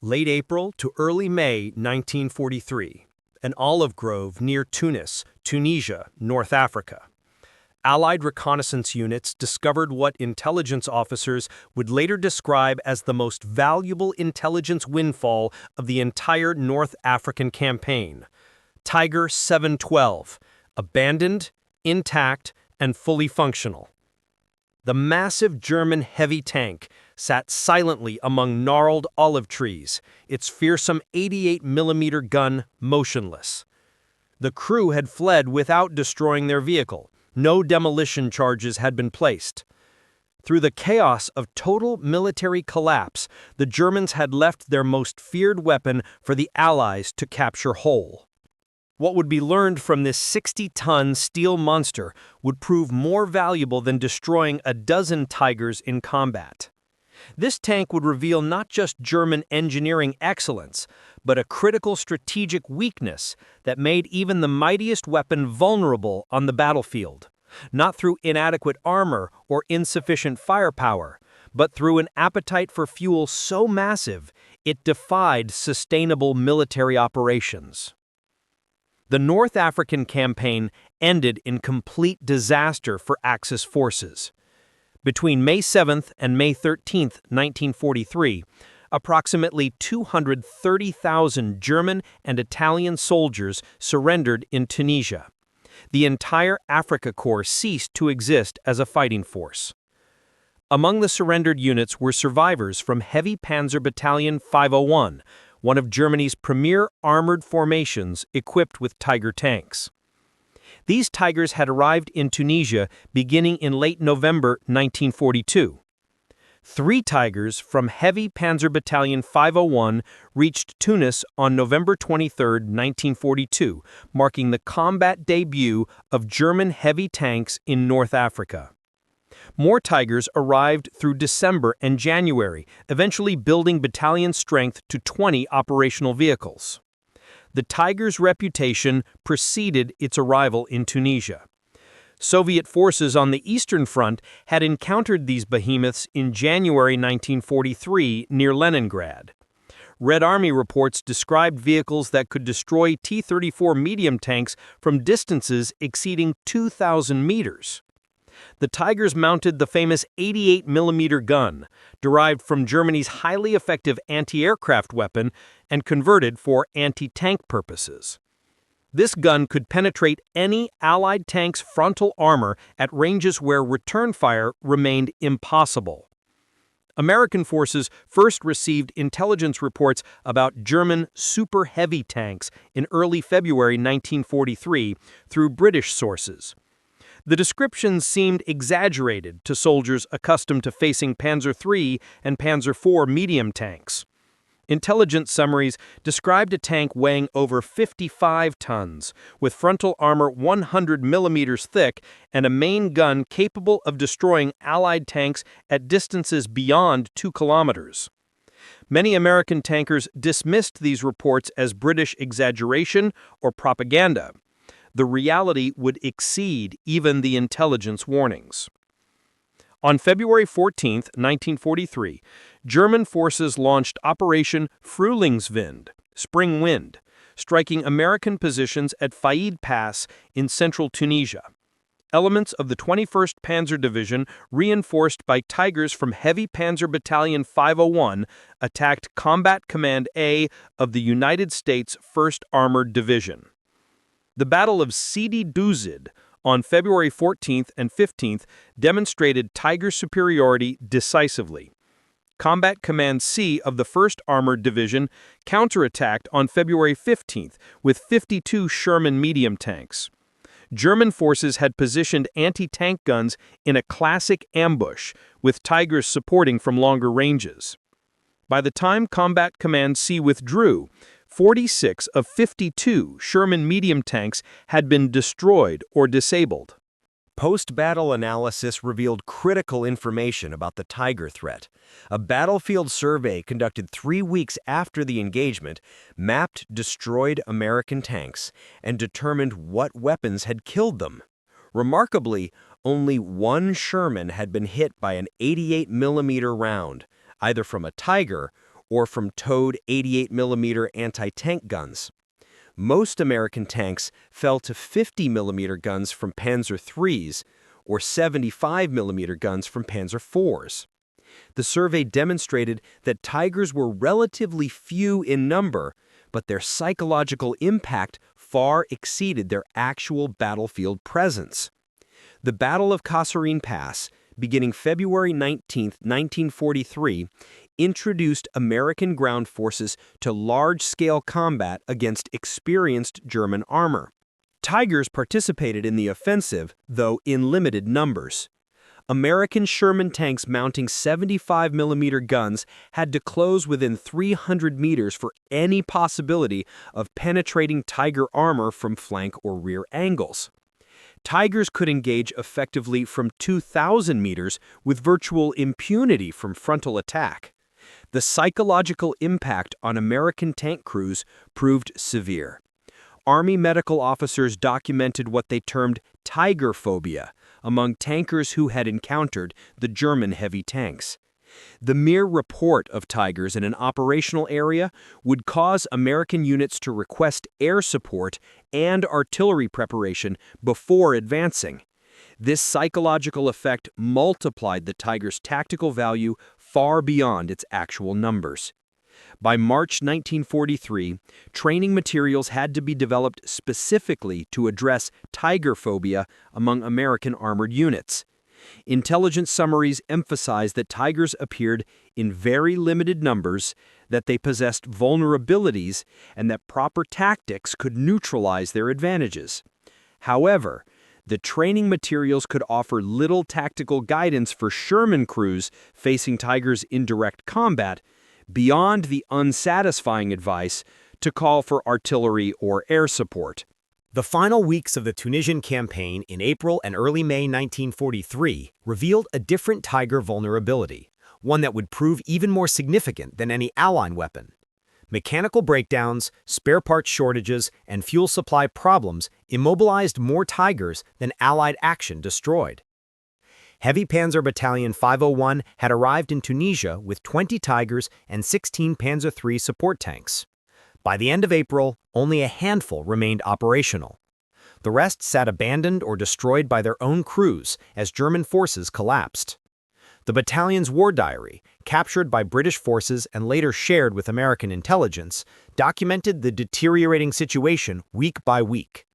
Late April to early May 1943. An olive grove near Tunis, Tunisia, North Africa. Allied reconnaissance units discovered what intelligence officers would later describe as the most valuable intelligence windfall of the entire North African campaign. Tiger 712, abandoned, intact, and fully functional. The massive German heavy tank sat silently among gnarled olive trees, its fearsome 88mm gun motionless. The crew had fled without destroying their vehicle. No demolition charges had been placed. Through the chaos of total military collapse, the Germans had left their most feared weapon for the Allies to capture whole. What would be learned from this 60-ton steel monster would prove more valuable than destroying a dozen Tigers in combat. This tank would reveal not just German engineering excellence, but a critical strategic weakness that made even the mightiest weapon vulnerable on the battlefield, not through inadequate armor or insufficient firepower, but through an appetite for fuel so massive it defied sustainable military operations. The North African campaign ended in complete disaster for Axis forces. Between May 7th and May 13th, 1943, approximately 230,000 German and Italian soldiers surrendered in Tunisia. The entire Afrika Korps ceased to exist as a fighting force. Among the surrendered units were survivors from Heavy Panzer Battalion 501, one of Germany's premier armored formations equipped with Tiger tanks. These Tigers had arrived in Tunisia beginning in late November 1942. 3 Tigers from Heavy Panzer Battalion 501 reached Tunis on November 23, 1942, marking the combat debut of German heavy tanks in North Africa. More Tigers arrived through December and January, eventually building battalion strength to 20 operational vehicles. The Tiger's reputation preceded its arrival in Tunisia. Soviet forces on the Eastern Front had encountered these behemoths in January 1943 near Leningrad. Red Army reports described vehicles that could destroy T-34 medium tanks from distances exceeding 2,000 meters. The Tigers mounted the famous 88mm gun, derived from Germany's highly effective anti-aircraft weapon and converted for anti-tank purposes. This gun could penetrate any Allied tank's frontal armor at ranges where return fire remained impossible. American forces first received intelligence reports about German super heavy tanks in early February 1943 through British sources. The descriptions seemed exaggerated to soldiers accustomed to facing Panzer III and Panzer IV medium tanks. Intelligence summaries described a tank weighing over 55 tons, with frontal armor 100 millimeters thick and a main gun capable of destroying Allied tanks at distances beyond 2 kilometers. Many American tankers dismissed these reports as British exaggeration or propaganda. The reality would exceed even the intelligence warnings. On February 14, 1943, German forces launched Operation Frühlingswind, Spring Wind, striking American positions at Faid Pass in central Tunisia. Elements of the 21st Panzer Division, reinforced by Tigers from Heavy Panzer Battalion 501, attacked Combat Command A of the United States 1st Armored Division. The Battle of Sidi Bouzid on February 14th and 15th demonstrated Tiger superiority decisively. Combat Command C of the 1st Armored Division counterattacked on February 15th with 52 Sherman medium tanks. German forces had positioned anti-tank guns in a classic ambush, with Tigers supporting from longer ranges. By the time Combat Command C withdrew, 46 of 52 Sherman medium tanks had been destroyed or disabled. Post-battle analysis revealed critical information about the Tiger threat. A battlefield survey conducted 3 weeks after the engagement mapped destroyed American tanks and determined what weapons had killed them. Remarkably, only 1 Sherman had been hit by an 88mm round, either from a Tiger or from towed 88mm anti-tank guns. Most American tanks fell to 50mm guns from Panzer IIIs or 75mm guns from Panzer IVs. The survey demonstrated that Tigers were relatively few in number, but their psychological impact far exceeded their actual battlefield presence. The Battle of Kasserine Pass, beginning February 19, 1943, introduced American ground forces to large-scale combat against experienced German armor. Tigers participated in the offensive, though in limited numbers. American Sherman tanks mounting 75mm guns had to close within 300 meters for any possibility of penetrating Tiger armor from flank or rear angles. Tigers could engage effectively from 2,000 meters with virtual impunity from frontal attack. The psychological impact on American tank crews proved severe. Army medical officers documented what they termed Tiger phobia among tankers who had encountered the German heavy tanks. The mere report of Tigers in an operational area would cause American units to request air support and artillery preparation before advancing. This psychological effect multiplied the Tiger's tactical value far beyond its actual numbers. By March 1943, training materials had to be developed specifically to address Tiger phobia among American armored units. Intelligence summaries emphasized that Tigers appeared in very limited numbers, that they possessed vulnerabilities, and that proper tactics could neutralize their advantages. However, the training materials could offer little tactical guidance for Sherman crews facing Tigers in direct combat, beyond the unsatisfying advice to call for artillery or air support. The final weeks of the Tunisian campaign in April and early May 1943 revealed a different Tiger vulnerability, one that would prove even more significant than any Allied weapon. Mechanical breakdowns, spare parts shortages, and fuel supply problems immobilized more Tigers than Allied action destroyed. Heavy Panzer Battalion 501 had arrived in Tunisia with 20 Tigers and 16 Panzer III support tanks. By the end of April, only a handful remained operational. The rest sat abandoned or destroyed by their own crews as German forces collapsed. The battalion's war diary, captured by British forces and later shared with American intelligence, documented the deteriorating situation week by week.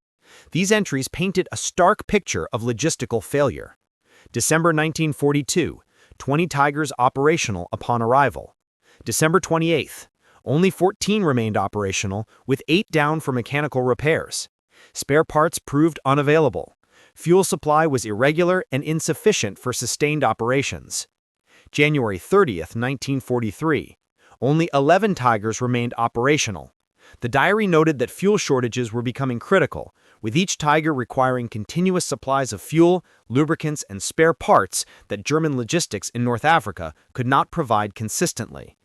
These entries painted a stark picture of logistical failure. December 1942, 20 Tigers operational upon arrival. December 28th, only 14 remained operational, with 8 down for mechanical repairs. Spare parts proved unavailable. Fuel supply was irregular and insufficient for sustained operations. January 30th, 1943, only 11 Tigers remained operational. The diary noted that fuel shortages were becoming critical, with each Tiger requiring continuous supplies of fuel, lubricants, and spare parts that German logistics in North Africa could not provide consistently.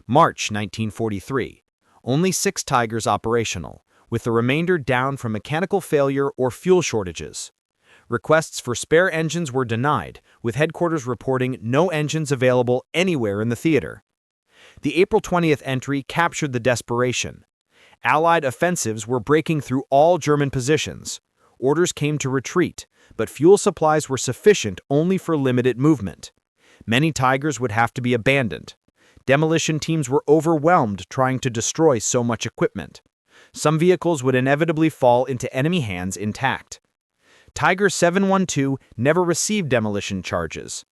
March 1943, only 6 Tigers operational, with the remainder down from mechanical failure or fuel shortages. Requests for spare engines were denied, with headquarters reporting no engines available anywhere in the theater. The April 20th entry captured the desperation. Allied offensives were breaking through all German positions. Orders came to retreat, but fuel supplies were sufficient only for limited movement. Many Tigers would have to be abandoned. Demolition teams were overwhelmed trying to destroy so much equipment. Some vehicles would inevitably fall into enemy hands intact. Tiger 712 never received demolition charges.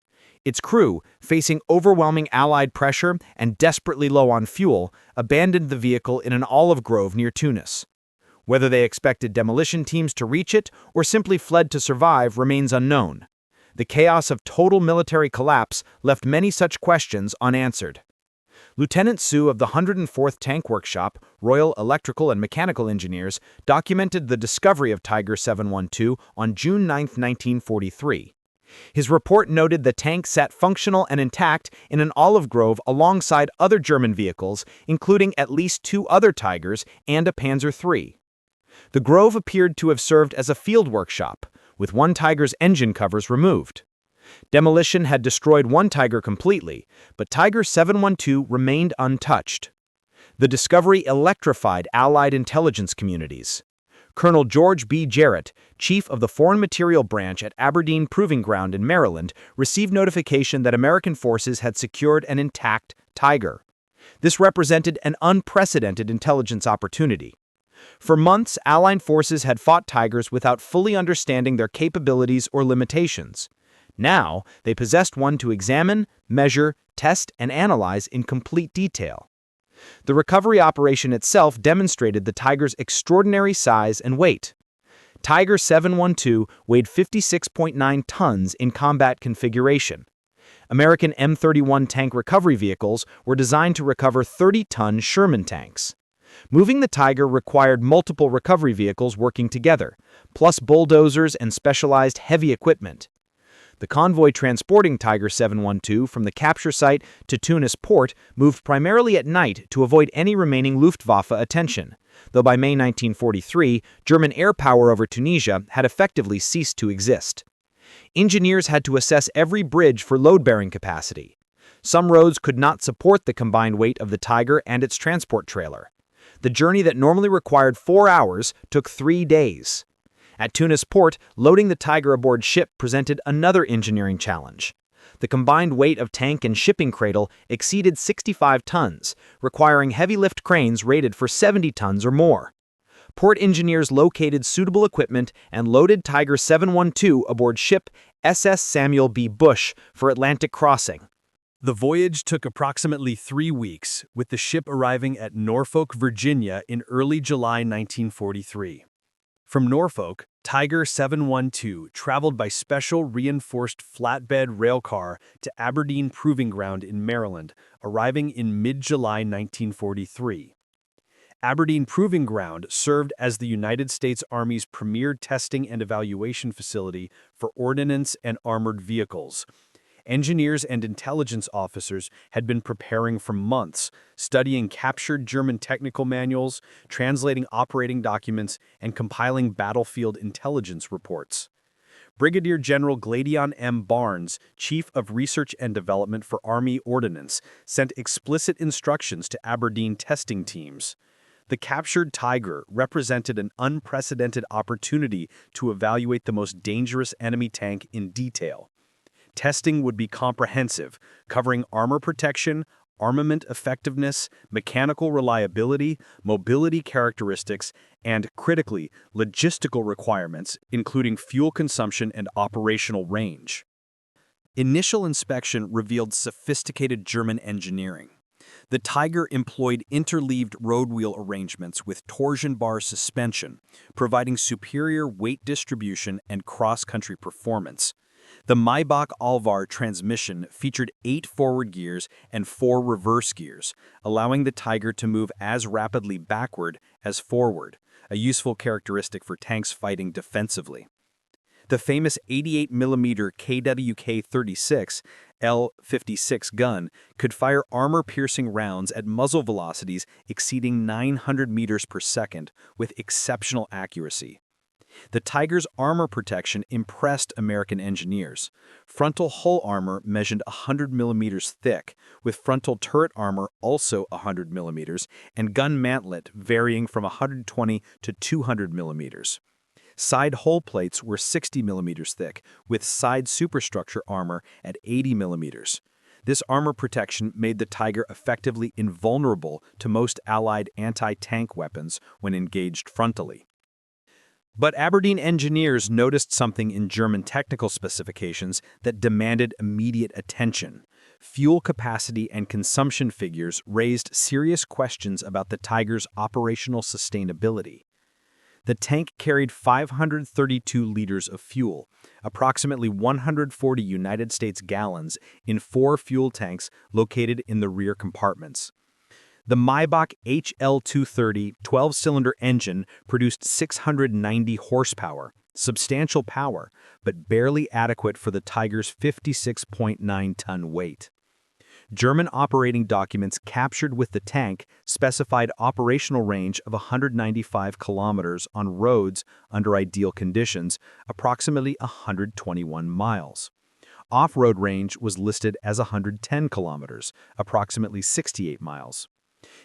Its crew, facing overwhelming Allied pressure and desperately low on fuel, abandoned the vehicle in an olive grove near Tunis. Whether they expected demolition teams to reach it or simply fled to survive remains unknown. The chaos of total military collapse left many such questions unanswered. Lieutenant Sue of the 104th Tank Workshop, Royal Electrical and Mechanical Engineers, documented the discovery of Tiger 712 on June 9, 1943. His report noted the tank sat functional and intact in an olive grove alongside other German vehicles, including at least 2 other Tigers and a Panzer III. The grove appeared to have served as a field workshop, with one Tiger's engine covers removed. Demolition had destroyed one Tiger completely, but Tiger 712 remained untouched. The discovery electrified Allied intelligence communities. Colonel George B. Jarrett, chief of the Foreign Material Branch at Aberdeen Proving Ground in Maryland, received notification that American forces had secured an intact Tiger. This represented an unprecedented intelligence opportunity. For months, Allied forces had fought Tigers without fully understanding their capabilities or limitations. Now, they possessed one to examine, measure, test, and analyze in complete detail. The recovery operation itself demonstrated the Tiger's extraordinary size and weight. Tiger 712 weighed 56.9 tons in combat configuration. American M31 tank recovery vehicles were designed to recover 30-ton Sherman tanks. Moving the Tiger required multiple recovery vehicles working together, plus bulldozers and specialized heavy equipment. The convoy transporting Tiger 712 from the capture site to Tunis port moved primarily at night to avoid any remaining Luftwaffe attention, though by May 1943, German air power over Tunisia had effectively ceased to exist. Engineers had to assess every bridge for load-bearing capacity. Some roads could not support the combined weight of the Tiger and its transport trailer. The journey that normally required 4 hours took 3 days. At Tunis port, loading the Tiger aboard ship presented another engineering challenge. The combined weight of tank and shipping cradle exceeded 65 tons, requiring heavy lift cranes rated for 70 tons or more. Port engineers located suitable equipment and loaded Tiger 712 aboard ship SS Samuel B. Bush for Atlantic crossing. The voyage took approximately 3 weeks, with the ship arriving at Norfolk, Virginia in early July 1943. From Norfolk, Tiger 712 traveled by special reinforced flatbed railcar to Aberdeen Proving Ground in Maryland, arriving in mid-July 1943. Aberdeen Proving Ground served as the United States Army's premier testing and evaluation facility for ordnance and armored vehicles. Engineers and intelligence officers had been preparing for months, studying captured German technical manuals, translating operating documents, and compiling battlefield intelligence reports. Brigadier General Gladion M. Barnes, Chief of Research and Development for Army Ordnance, sent explicit instructions to Aberdeen testing teams. The captured Tiger represented an unprecedented opportunity to evaluate the most dangerous enemy tank in detail. Testing would be comprehensive, covering armor protection, armament effectiveness, mechanical reliability, mobility characteristics, and, critically, logistical requirements, including fuel consumption and operational range. Initial inspection revealed sophisticated German engineering. The Tiger employed interleaved roadwheel arrangements with torsion bar suspension, providing superior weight distribution and cross-country performance. The Maybach Alvar transmission featured 8 forward gears and 4 reverse gears, allowing the Tiger to move as rapidly backward as forward, a useful characteristic for tanks fighting defensively. The famous 88mm KWK-36 L-56 gun could fire armor-piercing rounds at muzzle velocities exceeding 900 meters per second with exceptional accuracy. The Tiger's armor protection impressed American engineers. Frontal hull armor measured 100 millimeters thick, with frontal turret armor also 100 millimeters, and gun mantlet varying from 120 to 200 millimeters. Side hull plates were 60 millimeters thick, with side superstructure armor at 80 millimeters. This armor protection made the Tiger effectively invulnerable to most Allied anti-tank weapons when engaged frontally. But Aberdeen engineers noticed something in German technical specifications that demanded immediate attention. Fuel capacity and consumption figures raised serious questions about the Tiger's operational sustainability. The tank carried 532 liters of fuel, approximately 140 United States gallons, in 4 fuel tanks located in the rear compartments. The Maybach HL230 12-cylinder engine produced 690 horsepower, substantial power, but barely adequate for the Tiger's 56.9-ton weight. German operating documents captured with the tank specified operational range of 195 kilometers on roads under ideal conditions, approximately 121 miles. off-road range was listed as 110 kilometers, approximately 68 miles.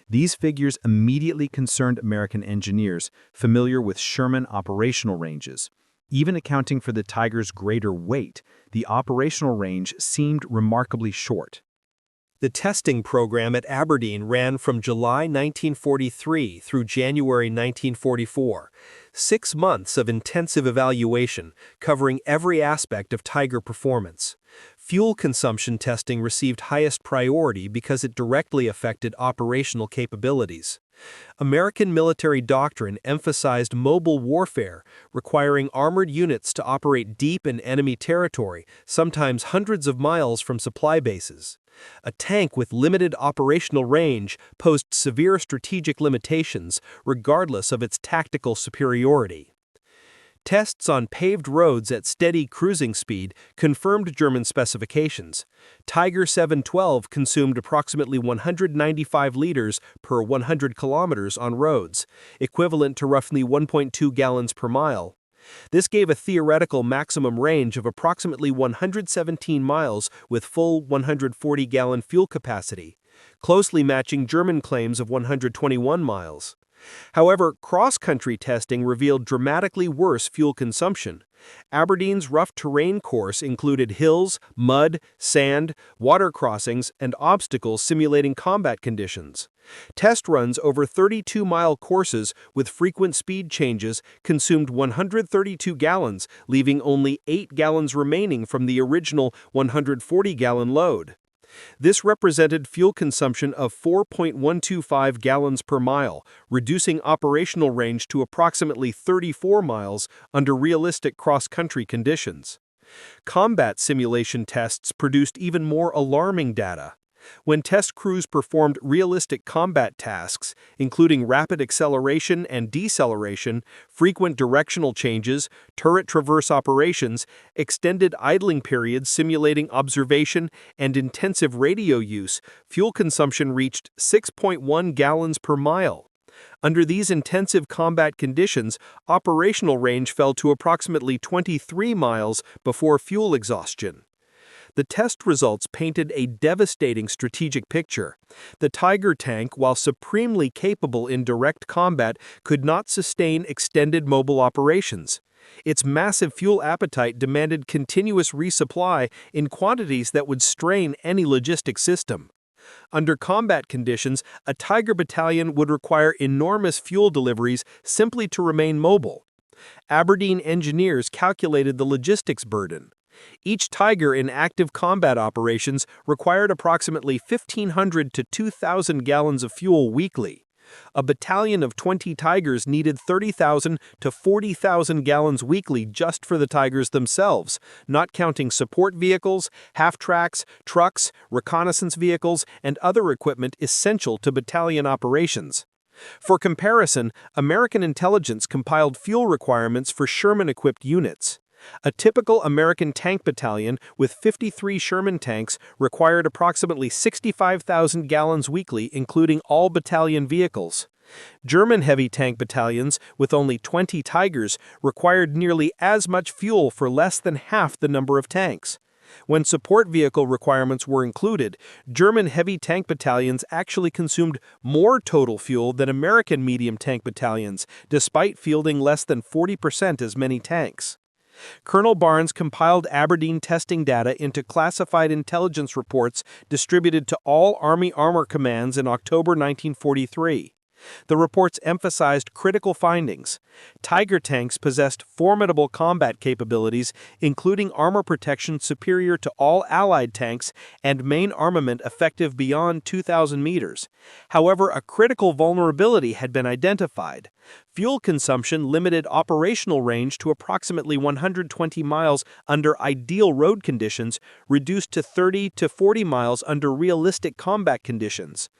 These figures immediately concerned American engineers familiar with Sherman operational ranges. Even accounting for the Tiger's greater weight, the operational range seemed remarkably short. The testing program at Aberdeen ran from July 1943 through January 1944, 6 months of intensive evaluation covering every aspect of Tiger performance. Fuel consumption testing received highest priority because it directly affected operational capabilities. American military doctrine emphasized mobile warfare, requiring armored units to operate deep in enemy territory, sometimes hundreds of miles from supply bases. A tank with limited operational range posed severe strategic limitations, regardless of its tactical superiority. Tests on paved roads at steady cruising speed confirmed German specifications. Tiger 712 consumed approximately 195 liters per 100 kilometers on roads, equivalent to roughly 1.2 gallons per mile. This gave a theoretical maximum range of approximately 117 miles with full 140-gallon fuel capacity, closely matching German claims of 121 miles. However, cross-country testing revealed dramatically worse fuel consumption. Aberdeen's rough terrain course included hills, mud, sand, water crossings, and obstacles simulating combat conditions. Test runs over 32-mile courses with frequent speed changes consumed 132 gallons, leaving only 8 gallons remaining from the original 140-gallon load. This represented fuel consumption of 4.125 gallons per mile, reducing operational range to approximately 34 miles under realistic cross-country conditions. Combat simulation tests produced even more alarming data. When test crews performed realistic combat tasks, including rapid acceleration and deceleration, frequent directional changes, turret traverse operations, extended idling periods simulating observation, and intensive radio use, fuel consumption reached 6.1 gallons per mile. Under these intensive combat conditions, operational range fell to approximately 23 miles before fuel exhaustion. The test results painted a devastating strategic picture. The Tiger tank, while supremely capable in direct combat, could not sustain extended mobile operations. Its massive fuel appetite demanded continuous resupply in quantities that would strain any logistic system. Under combat conditions, a Tiger battalion would require enormous fuel deliveries simply to remain mobile. Aberdeen engineers calculated the logistics burden. Each Tiger in active combat operations required approximately 1,500 to 2,000 gallons of fuel weekly. A battalion of 20 Tigers needed 30,000 to 40,000 gallons weekly just for the Tigers themselves, not counting support vehicles, half-tracks, trucks, reconnaissance vehicles, and other equipment essential to battalion operations. For comparison, American intelligence compiled fuel requirements for Sherman-equipped units. A typical American tank battalion with 53 Sherman tanks required approximately 65,000 gallons weekly, including all battalion vehicles. German heavy tank battalions, with only 20 Tigers, required nearly as much fuel for less than half the number of tanks. When support vehicle requirements were included, German heavy tank battalions actually consumed more total fuel than American medium tank battalions, despite fielding less than 40% as many tanks. Colonel Barnes compiled Aberdeen testing data into classified intelligence reports distributed to all Army Armor Commands in October 1943. The reports emphasized critical findings. Tiger tanks possessed formidable combat capabilities, including armor protection superior to all Allied tanks and main armament effective beyond 2,000 meters. However, a critical vulnerability had been identified. Fuel consumption limited operational range to approximately 120 miles under ideal road conditions, reduced to 30 to 40 miles under realistic combat conditions.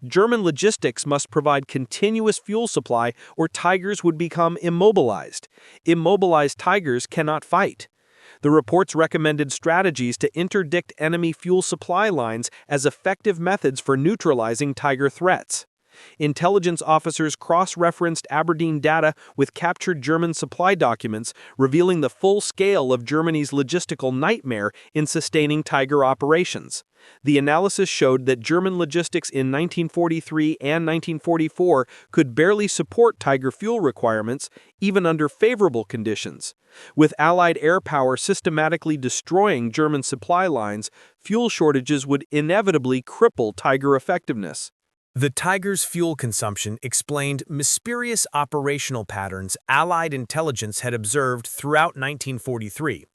German logistics must provide continuous fuel supply or Tigers would become immobilized. Immobilized Tigers cannot fight. The reports recommended strategies to interdict enemy fuel supply lines as effective methods for neutralizing Tiger threats. Intelligence officers cross-referenced Aberdeen data with captured German supply documents, revealing the full scale of Germany's logistical nightmare in sustaining Tiger operations. The analysis showed that German logistics in 1943 and 1944 could barely support Tiger fuel requirements, even under favorable conditions. With Allied air power systematically destroying German supply lines, fuel shortages would inevitably cripple Tiger effectiveness. The Tiger's fuel consumption explained mysterious operational patterns Allied intelligence had observed throughout 1943.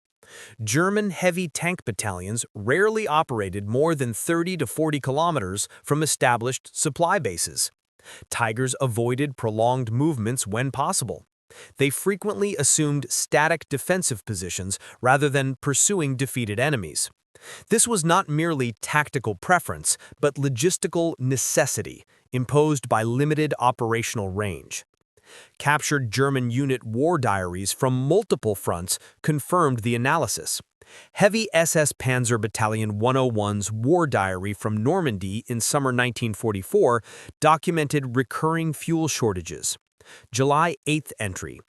German heavy tank battalions rarely operated more than 30 to 40 kilometers from established supply bases. Tigers avoided prolonged movements when possible. They frequently assumed static defensive positions rather than pursuing defeated enemies. This was not merely tactical preference, but logistical necessity, imposed by limited operational range. Captured German unit war diaries from multiple fronts confirmed the analysis. Heavy SS Panzer Battalion 101's war diary from Normandy in summer 1944 documented recurring fuel shortages. July 8th entry.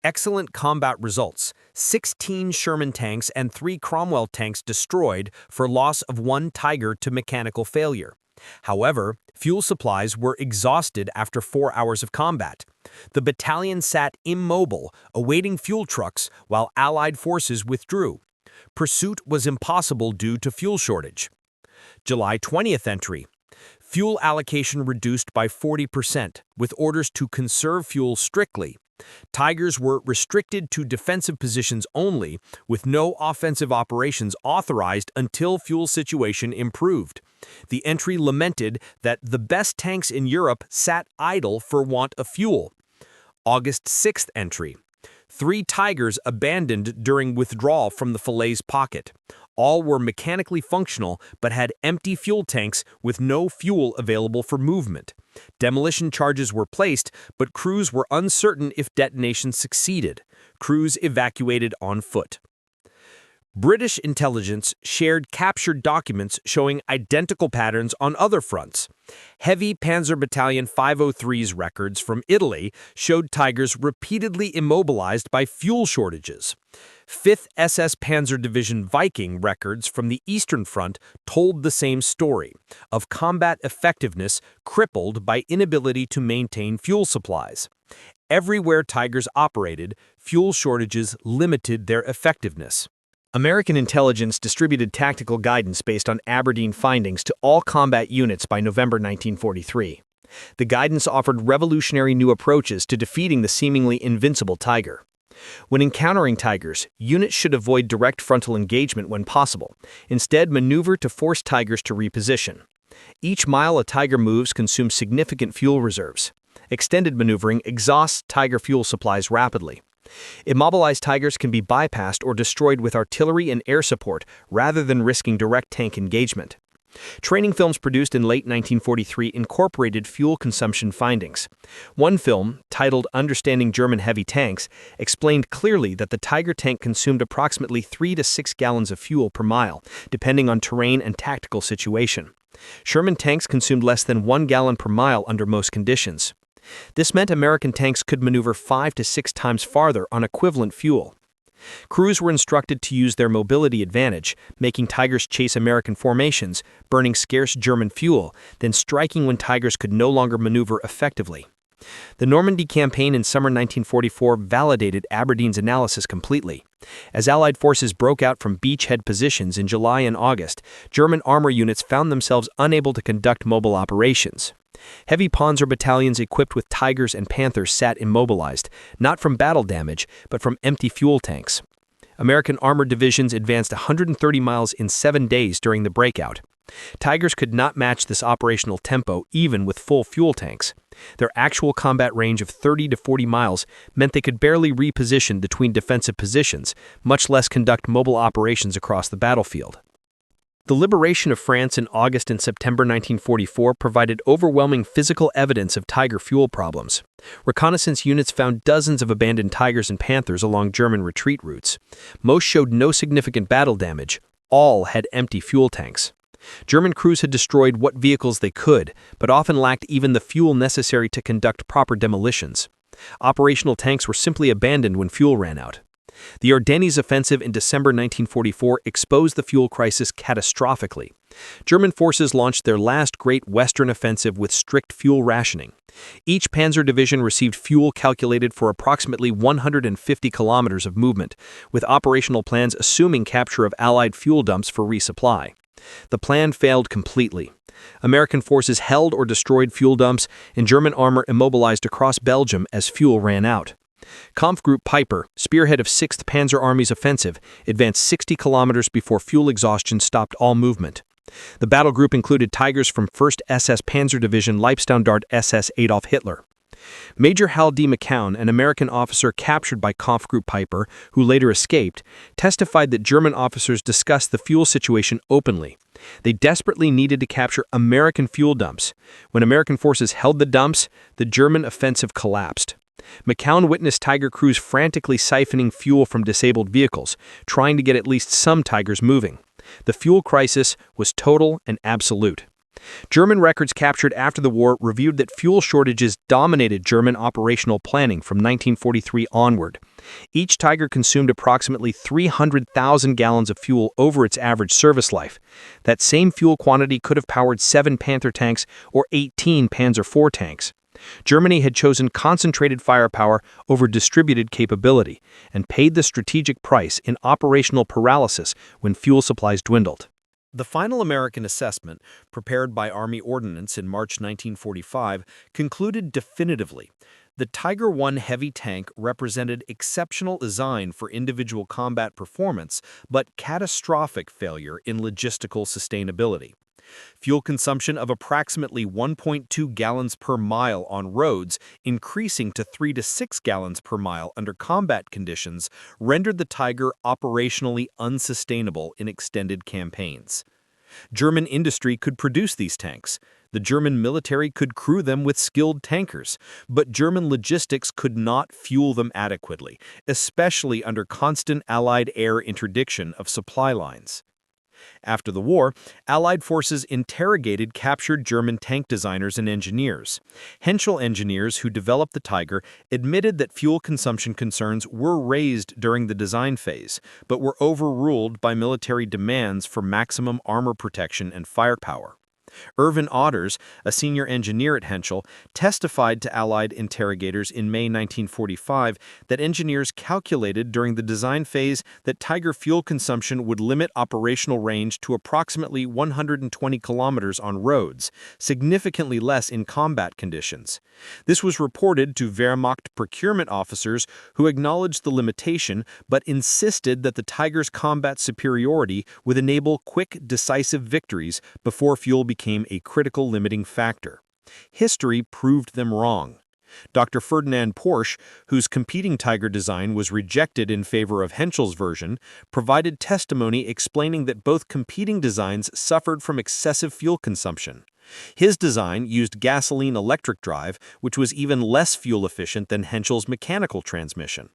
Excellent combat results. 16 Sherman tanks and 3 Cromwell tanks destroyed for loss of 1 Tiger to mechanical failure. However, fuel supplies were exhausted after 4 hours of combat. The battalion sat immobile, awaiting fuel trucks while Allied forces withdrew. Pursuit was impossible due to fuel shortage. July 20th entry. Fuel allocation reduced by 40%, with orders to conserve fuel strictly. Tigers were restricted to defensive positions only, with no offensive operations authorized until fuel situation improved. The entry lamented that the best tanks in Europe sat idle for want of fuel. August 6th entry. 3 Tigers abandoned during withdrawal from the Falaise pocket. All were mechanically functional but had empty fuel tanks with no fuel available for movement. Demolition charges were placed, but crews were uncertain if detonation succeeded. Crews evacuated on foot. British intelligence shared captured documents showing identical patterns on other fronts. Heavy Panzer Battalion 503's records from Italy showed Tigers repeatedly immobilized by fuel shortages. 5th SS Panzer Division Viking records from the Eastern Front told the same story, of combat effectiveness crippled by inability to maintain fuel supplies. Everywhere Tigers operated, fuel shortages limited their effectiveness. American intelligence distributed tactical guidance based on Aberdeen findings to all combat units by November 1943. The guidance offered revolutionary new approaches to defeating the seemingly invincible Tiger. When encountering Tigers, units should avoid direct frontal engagement when possible. Instead, maneuver to force Tigers to reposition. Each mile a Tiger moves consumes significant fuel reserves. Extended maneuvering exhausts Tiger fuel supplies rapidly. Immobilized Tigers can be bypassed or destroyed with artillery and air support rather than risking direct tank engagement. Training films produced in late 1943 incorporated fuel consumption findings. One film, titled Understanding German Heavy Tanks, explained clearly that the Tiger tank consumed approximately 3 to 6 gallons of fuel per mile, depending on terrain and tactical situation. Sherman tanks consumed less than 1 gallon per mile under most conditions. This meant American tanks could maneuver 5 to 6 times farther on equivalent fuel. Crews were instructed to use their mobility advantage, making Tigers chase American formations, burning scarce German fuel, then striking when Tigers could no longer maneuver effectively. The Normandy campaign in summer 1944 validated Aberdeen's analysis completely. As Allied forces broke out from beachhead positions in July and August, German armor units found themselves unable to conduct mobile operations. Heavy Panzer battalions equipped with Tigers and Panthers sat immobilized, not from battle damage, but from empty fuel tanks. American armored divisions advanced 130 miles in 7 days during the breakout. Tigers could not match this operational tempo even with full fuel tanks. Their actual combat range of 30 to 40 miles meant they could barely reposition between defensive positions, much less conduct mobile operations across the battlefield. The liberation of France in August and September 1944 provided overwhelming physical evidence of Tiger fuel problems. Reconnaissance units found dozens of abandoned Tigers and Panthers along German retreat routes. Most showed no significant battle damage. All had empty fuel tanks. German crews had destroyed what vehicles they could, but often lacked even the fuel necessary to conduct proper demolitions. Operational tanks were simply abandoned when fuel ran out. The Ordnance offensive in December 1944 exposed the fuel crisis catastrophically. German forces launched their last great Western offensive with strict fuel rationing. Each panzer division received fuel calculated for approximately 150 kilometers of movement, with operational plans assuming capture of Allied fuel dumps for resupply. The plan failed completely. American forces held or destroyed fuel dumps, and German armor immobilized across Belgium as fuel ran out. Kampfgruppe Piper, spearhead of 6th Panzer Army's offensive, advanced 60 kilometers before fuel exhaustion stopped all movement. The battle group included Tigers from 1st SS Panzer Division Leibstandarte SS Adolf Hitler. Major Hal D. McCown, an American officer captured by Kampfgruppe Piper, who later escaped, testified that German officers discussed the fuel situation openly. They desperately needed to capture American fuel dumps. When American forces held the dumps, the German offensive collapsed. McCown witnessed Tiger crews frantically siphoning fuel from disabled vehicles, trying to get at least some Tigers moving. The fuel crisis was total and absolute. German records captured after the war reviewed that fuel shortages dominated German operational planning from 1943 onward. Each Tiger consumed approximately 300,000 gallons of fuel over its average service life. That same fuel quantity could have powered 7 Panther tanks or 18 Panzer IV tanks. Germany had chosen concentrated firepower over distributed capability and paid the strategic price in operational paralysis when fuel supplies dwindled. The final American assessment, prepared by Army Ordnance in March 1945, concluded definitively. The Tiger I heavy tank represented exceptional design for individual combat performance, but catastrophic failure in logistical sustainability. Fuel consumption of approximately 1.2 gallons per mile on roads, increasing to 3 to 6 gallons per mile under combat conditions, rendered the Tiger operationally unsustainable in extended campaigns. German industry could produce these tanks. The German military could crew them with skilled tankers, but German logistics could not fuel them adequately, especially under constant Allied air interdiction of supply lines. After the war, Allied forces interrogated captured German tank designers and engineers. Henschel engineers who developed the Tiger admitted that fuel consumption concerns were raised during the design phase, but were overruled by military demands for maximum armor protection and firepower. Erwin Otters, a senior engineer at Henschel, testified to Allied interrogators in May 1945 that engineers calculated during the design phase that Tiger fuel consumption would limit operational range to approximately 120 kilometers on roads, significantly less in combat conditions. This was reported to Wehrmacht procurement officers who acknowledged the limitation but insisted that the Tiger's combat superiority would enable quick, decisive victories before fuel became a critical limiting factor. History proved them wrong. Dr. Ferdinand Porsche, whose competing Tiger design was rejected in favor of Henschel's version, provided testimony explaining that both competing designs suffered from excessive fuel consumption. His design used gasoline-electric drive, which was even less fuel-efficient than Henschel's mechanical transmission.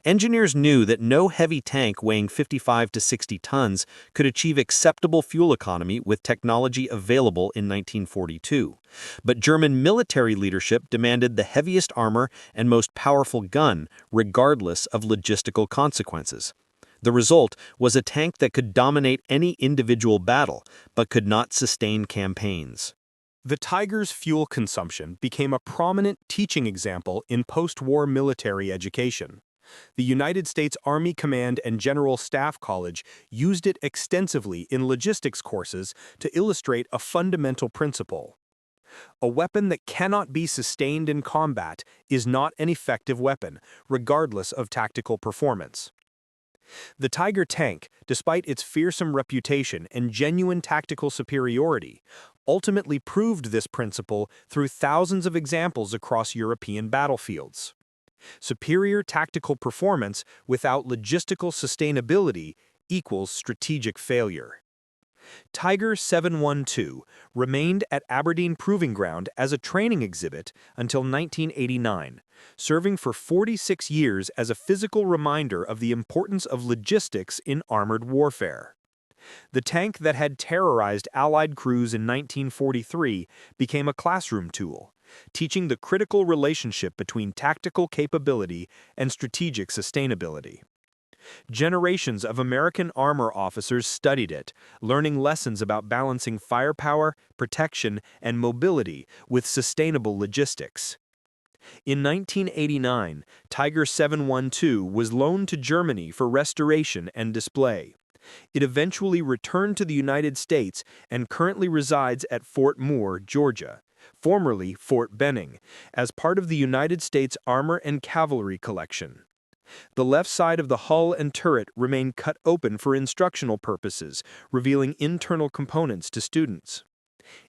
Engineers knew that no heavy tank weighing 55 to 60 tons could achieve acceptable fuel economy with technology available in 1942. But German military leadership demanded the heaviest armor and most powerful gun, regardless of logistical consequences. The result was a tank that could dominate any individual battle, but could not sustain campaigns. The Tiger's fuel consumption became a prominent teaching example in post-war military education. The United States Army Command and General Staff College used it extensively in logistics courses to illustrate a fundamental principle. A weapon that cannot be sustained in combat is not an effective weapon, regardless of tactical performance. The Tiger tank, despite its fearsome reputation and genuine tactical superiority, ultimately proved this principle through thousands of examples across European battlefields. Superior tactical performance without logistical sustainability equals strategic failure. Tiger 712 remained at Aberdeen Proving Ground as a training exhibit until 1989, serving for 46 years as a physical reminder of the importance of logistics in armored warfare. The tank that had terrorized Allied crews in 1943 became a classroom tool, teaching the critical relationship between tactical capability and strategic sustainability. Generations of American armor officers studied it, learning lessons about balancing firepower, protection, and mobility with sustainable logistics. In 1989, Tiger 712 was loaned to Germany for restoration and display. It eventually returned to the United States and currently resides at Fort Moore, Georgia, formerly Fort Benning, as part of the United States Armor and Cavalry Collection. The left side of the hull and turret remain cut open for instructional purposes, revealing internal components to students.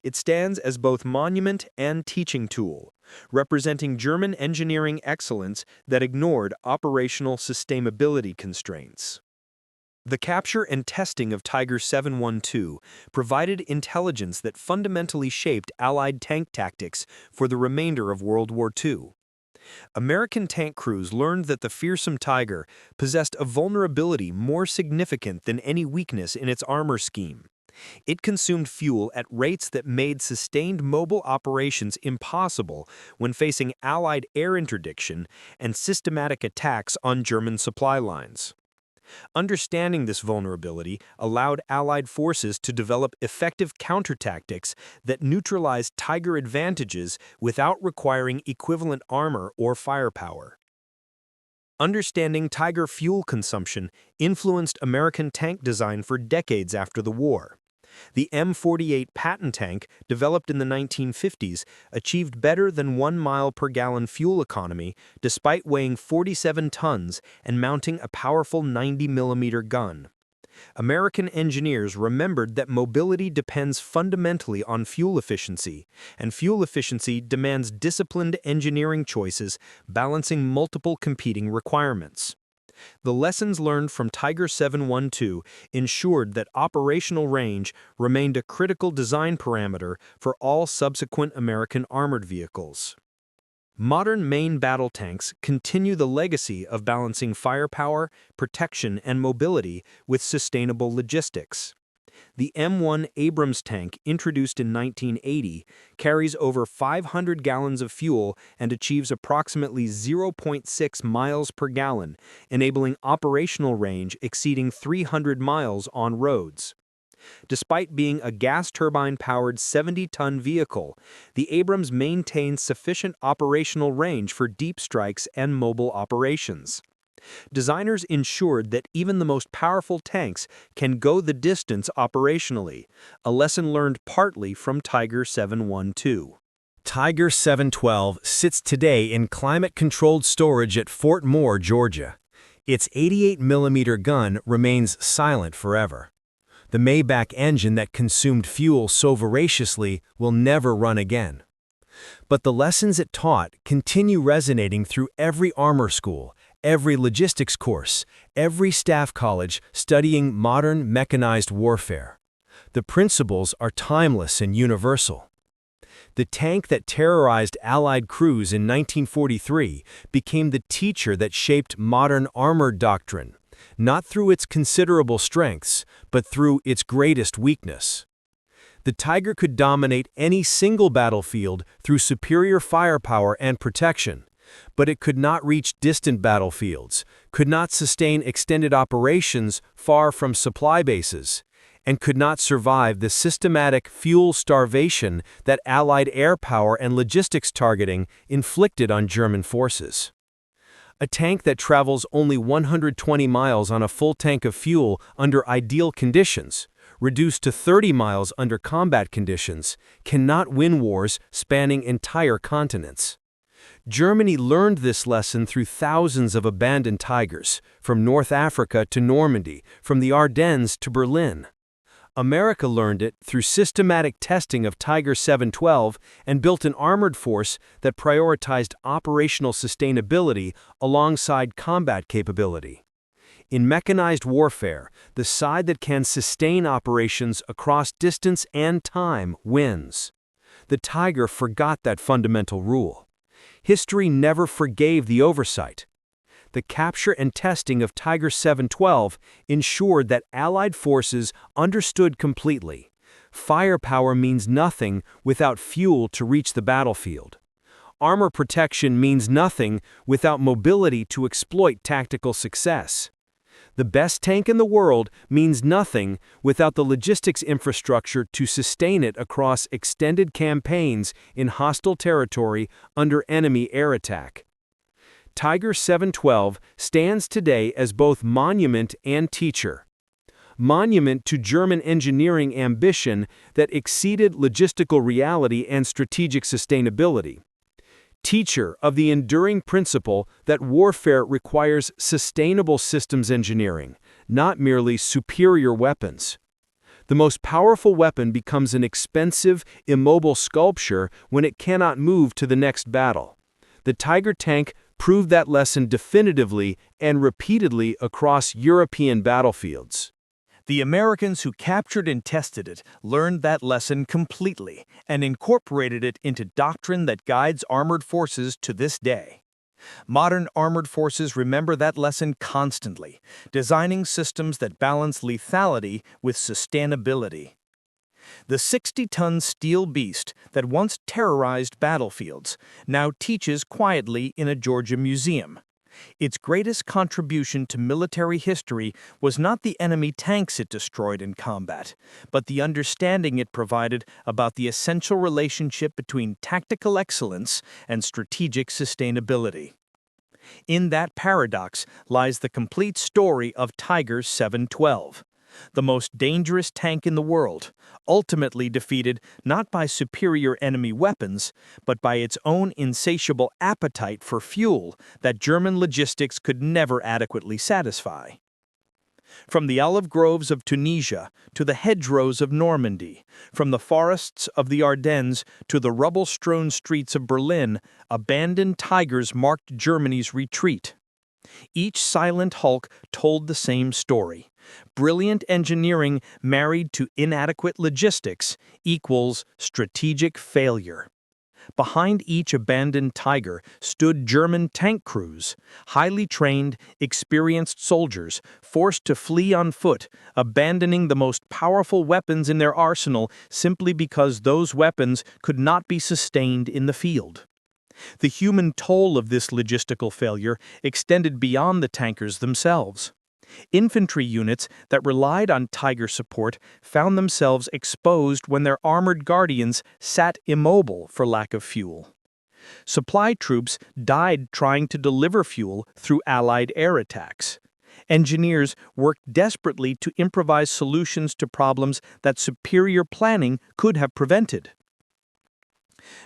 It stands as both monument and teaching tool, representing German engineering excellence that ignored operational sustainability constraints. The capture and testing of Tiger 712 provided intelligence that fundamentally shaped Allied tank tactics for the remainder of World War II. American tank crews learned that the fearsome Tiger possessed a vulnerability more significant than any weakness in its armor scheme. It consumed fuel at rates that made sustained mobile operations impossible when facing Allied air interdiction and systematic attacks on German supply lines. Understanding this vulnerability allowed Allied forces to develop effective countertactics that neutralized Tiger advantages without requiring equivalent armor or firepower. Understanding Tiger fuel consumption influenced American tank design for decades after the war. The M48 Patton tank, developed in the 1950s, achieved better than 1 mile per gallon fuel economy despite weighing 47 tons and mounting a powerful 90mm gun. American engineers remembered that mobility depends fundamentally on fuel efficiency, and fuel efficiency demands disciplined engineering choices balancing multiple competing requirements. The lessons learned from Tiger 712 ensured that operational range remained a critical design parameter for all subsequent American armored vehicles. Modern main battle tanks continue the legacy of balancing firepower, protection, and mobility with sustainable logistics. The M1 Abrams tank, introduced in 1980, carries over 500 gallons of fuel and achieves approximately 0.6 miles per gallon, enabling operational range exceeding 300 miles on roads. Despite being a gas turbine-powered 70-ton vehicle, the Abrams maintains sufficient operational range for deep strikes and mobile operations. Designers ensured that even the most powerful tanks can go the distance operationally, a lesson learned partly from Tiger 712. Tiger 712 sits today in climate-controlled storage at Fort Moore, Georgia. Its 88mm gun remains silent forever. The Maybach engine that consumed fuel so voraciously will never run again. But the lessons it taught continue resonating through every armor school, every logistics course, every staff college studying modern mechanized warfare. The principles are timeless and universal. The tank that terrorized Allied crews in 1943 became the teacher that shaped modern armored doctrine, not through its considerable strengths, but through its greatest weakness. The Tiger could dominate any single battlefield through superior firepower and protection, but it could not reach distant battlefields, could not sustain extended operations far from supply bases, and could not survive the systematic fuel starvation that Allied air power and logistics targeting inflicted on German forces. A tank that travels only 120 miles on a full tank of fuel under ideal conditions, reduced to 30 miles under combat conditions, cannot win wars spanning entire continents. Germany learned this lesson through thousands of abandoned Tigers, from North Africa to Normandy, from the Ardennes to Berlin. America learned it through systematic testing of Tiger 712 and built an armored force that prioritized operational sustainability alongside combat capability. In mechanized warfare, the side that can sustain operations across distance and time wins. The Tiger forgot that fundamental rule. History never forgave the oversight. the capture and testing of Tiger 712 ensured that Allied forces understood completely: firepower means nothing without fuel to reach the battlefield. Armor protection means nothing without mobility to exploit tactical success. The best tank in the world means nothing without the logistics infrastructure to sustain it across extended campaigns in hostile territory under enemy air attack. Tiger 712 stands today as both monument and teacher. Monument to German engineering ambition that exceeded logistical reality and strategic sustainability. Teacher of the enduring principle that warfare requires sustainable systems engineering, not merely superior weapons. The most powerful weapon becomes an expensive, immobile sculpture when it cannot move to the next battle. The Tiger tank proved that lesson definitively and repeatedly across European battlefields. The Americans who captured and tested it learned that lesson completely and incorporated it into doctrine that guides armored forces to this day. Modern armored forces remember that lesson constantly, designing systems that balance lethality with sustainability. The 60-ton steel beast that once terrorized battlefields now teaches quietly in a Georgia museum. Its greatest contribution to military history was not the enemy tanks it destroyed in combat, but the understanding it provided about the essential relationship between tactical excellence and strategic sustainability. In that paradox lies the complete story of Tiger 712. The most dangerous tank in the world, ultimately defeated not by superior enemy weapons, but by its own insatiable appetite for fuel that German logistics could never adequately satisfy. From the olive groves of Tunisia to the hedgerows of Normandy, from the forests of the Ardennes to the rubble-strewn streets of Berlin, abandoned tigers marked Germany's retreat. Each silent hulk told the same story. Brilliant engineering married to inadequate logistics equals strategic failure. Behind each abandoned Tiger stood German tank crews, highly trained, experienced soldiers forced to flee on foot, abandoning the most powerful weapons in their arsenal simply because those weapons could not be sustained in the field. The human toll of this logistical failure extended beyond the tankers themselves. Infantry units that relied on Tiger support found themselves exposed when their armored guardians sat immobile for lack of fuel. Supply troops died trying to deliver fuel through Allied air attacks. Engineers worked desperately to improvise solutions to problems that superior planning could have prevented.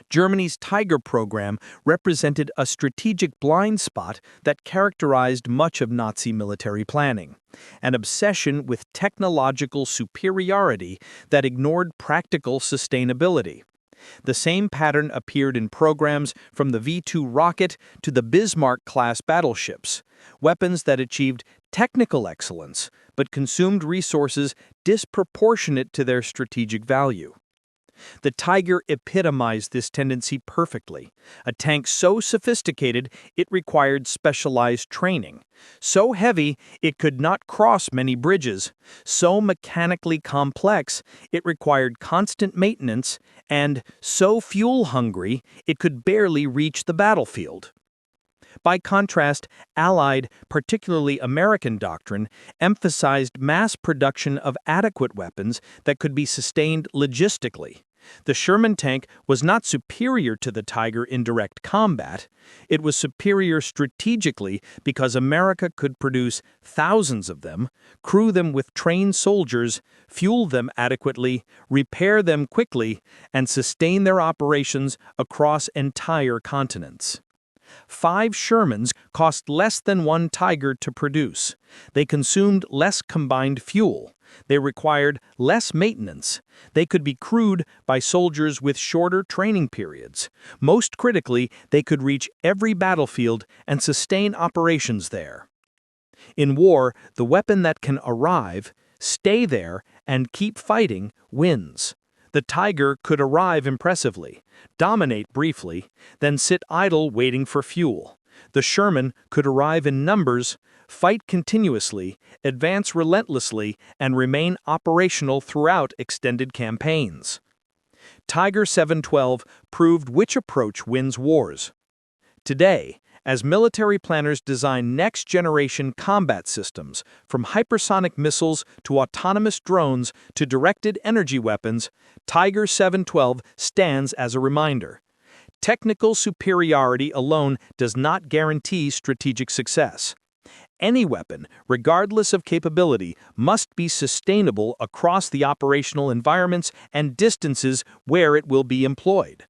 Germany's Tiger program represented a strategic blind spot that characterized much of Nazi military planning, an obsession with technological superiority that ignored practical sustainability. The same pattern appeared in programs from the V-2 rocket to the Bismarck-class battleships, weapons that achieved technical excellence but consumed resources disproportionate to their strategic value. The Tiger epitomized this tendency perfectly, a tank so sophisticated it required specialized training, so heavy it could not cross many bridges, so mechanically complex it required constant maintenance, and so fuel-hungry it could barely reach the battlefield. By contrast, Allied, particularly American doctrine, emphasized mass production of adequate weapons that could be sustained logistically. The Sherman tank was not superior to the Tiger in direct combat. It was superior strategically because America could produce thousands of them, crew them with trained soldiers, fuel them adequately, repair them quickly, and sustain their operations across entire continents. 5 Shermans cost less than 1 Tiger to produce. They consumed less combined fuel. They required less maintenance. They could be crewed by soldiers with shorter training periods. Most critically, they could reach every battlefield and sustain operations there. In war, the weapon that can arrive, stay there, and keep fighting wins. The Tiger could arrive impressively, dominate briefly, then sit idle waiting for fuel. The Sherman could arrive in numbers, fight continuously, advance relentlessly, and remain operational throughout extended campaigns. Tiger 712 proved which approach wins wars. Today, as military planners design next-generation combat systems, from hypersonic missiles to autonomous drones to directed energy weapons, Tiger 712 stands as a reminder. Technical superiority alone does not guarantee strategic success. Any weapon, regardless of capability, must be sustainable across the operational environments and distances where it will be employed.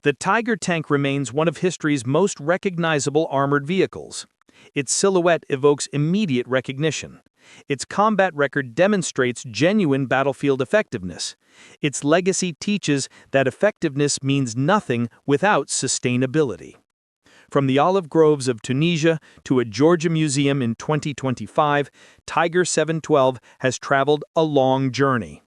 The Tiger tank remains one of history's most recognizable armored vehicles. Its silhouette evokes immediate recognition. Its combat record demonstrates genuine battlefield effectiveness. Its legacy teaches that effectiveness means nothing without sustainability. From the olive groves of Tunisia to a Georgia museum in 2025, Tiger 712 has traveled a long journey.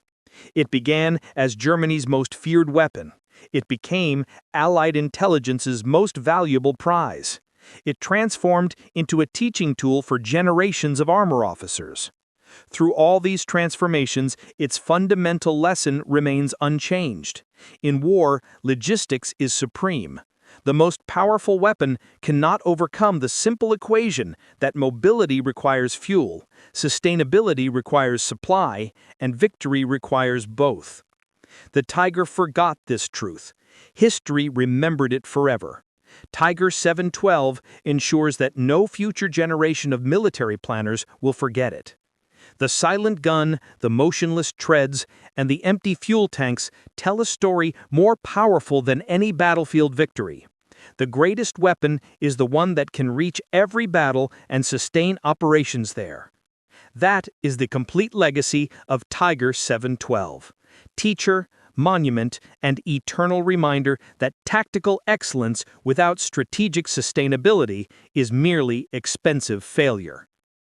It began as Germany's most feared weapon. It became Allied intelligence's most valuable prize. It transformed into a teaching tool for generations of armor officers. Through all these transformations, its fundamental lesson remains unchanged. In war, logistics is supreme. The most powerful weapon cannot overcome the simple equation that mobility requires fuel, sustainability requires supply, and victory requires both. The Tiger forgot this truth. History remembered it forever. Tiger 712 ensures that no future generation of military planners will forget it. The silent gun, the motionless treads, and the empty fuel tanks tell a story more powerful than any battlefield victory. The greatest weapon is the one that can reach every battle and sustain operations there. That is the complete legacy of Tiger 712. Teacher, monument, and eternal reminder that tactical excellence without strategic sustainability is merely expensive failure.